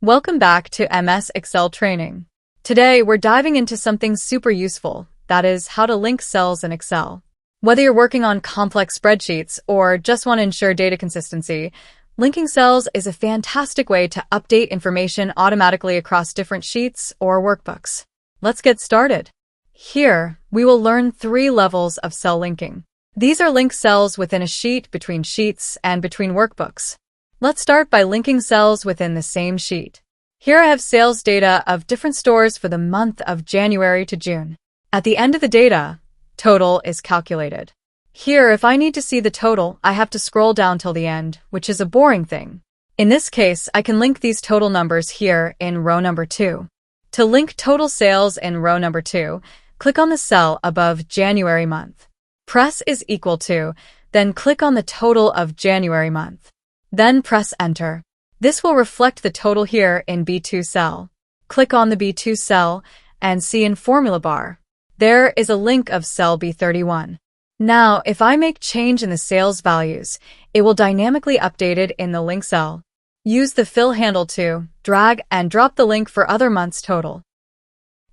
Welcome back to MS Excel training. Today, we're diving into something super useful, that is, how to link cells in Excel. Whether you're working on complex spreadsheets or just want to ensure data consistency, linking cells is a fantastic way to update information automatically across different sheets or workbooks. Let's get started. Here, we will learn 3 levels of cell linking. These are linked cells within a sheet, between sheets, and between workbooks. Let's start by linking cells within the same sheet. Here I have sales data of different stores for the month of January to June. At the end of the data, total is calculated. Here, if I need to see the total, I have to scroll down till the end, which is a boring thing. In this case, I can link these total numbers here in row number 2. To link total sales in row number 2, click on the cell above January month. Press is equal to, then click on the total of January month. Then press Enter. This will reflect the total here in B2 cell. Click on the B2 cell and see in formula bar. There is a link of cell B31. Now, if I make change in the sales values, it will dynamically update it in the link cell. Use the fill handle to drag and drop the link for other months' total.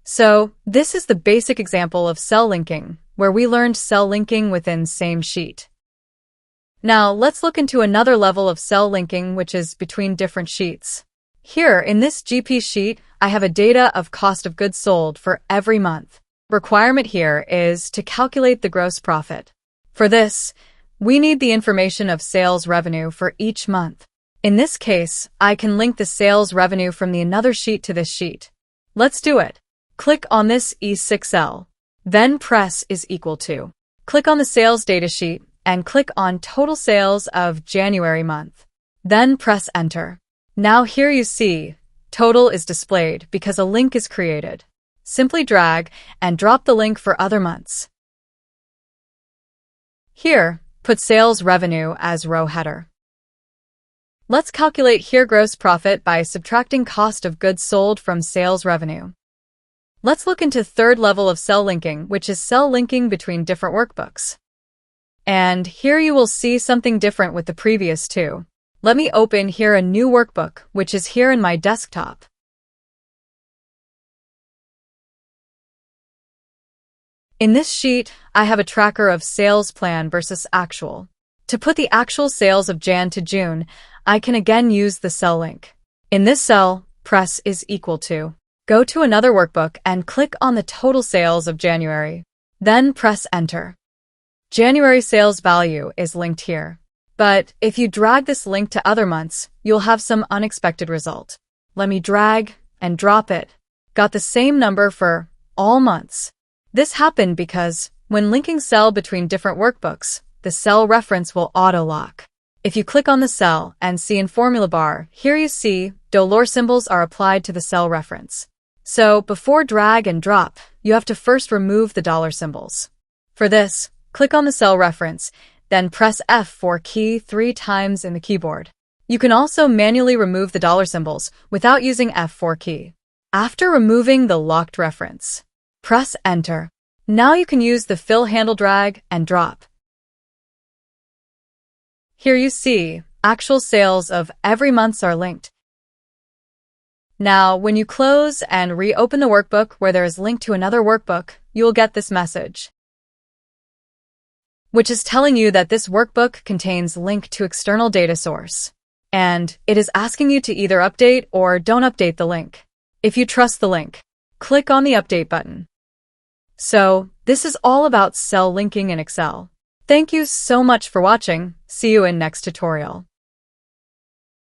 So, this is the basic example of cell linking, where we learned cell linking within same sheet. Now, let's look into another level of cell linking, which is between different sheets. Here, in this GP sheet, I have a data of cost of goods sold for every month. Requirement here is to calculate the gross profit. For this, we need the information of sales revenue for each month. In this case, I can link the sales revenue from the another sheet to this sheet. Let's do it. Click on this E6 cell. Then press is equal to. Click on the sales data sheet and click on total sales of January month. Then press Enter. Now here you see, total is displayed because a link is created. Simply drag and drop the link for other months. Here, put sales revenue as row header. Let's calculate here gross profit by subtracting cost of goods sold from sales revenue. Let's look into third level of cell linking, which is cell linking between different workbooks. And here you will see something different with the previous two. Let me open here a new workbook, which is here in my desktop. In this sheet, I have a tracker of sales plan versus actual. To put the actual sales of Jan to June, I can again use the cell link. In this cell, press is equal to. Go to another workbook and click on the total sales of January. Then press Enter. January sales value is linked here. But if you drag this link to other months, you'll have some unexpected result. Let me drag and drop it. Got the same number for all months. This happened because when linking cell between different workbooks, the cell reference will auto-lock. If you click on the cell and see in formula bar, here you see dollar symbols are applied to the cell reference. So before drag and drop, you have to first remove the dollar symbols. For this, click on the cell reference, then press F4 key 3 times in the keyboard. You can also manually remove the dollar symbols without using F4 key. After removing the locked reference, press Enter. Now you can use the fill handle drag and drop. Here you see, actual sales of every month are linked. Now, when you close and reopen the workbook where there is linked to another workbook, you will get this message, which is telling you that this workbook contains link to external data source. And it is asking you to either update or don't update the link. If you trust the link, click on the Update button. So, this is all about cell linking in Excel. Thank you so much for watching. See you in next tutorial.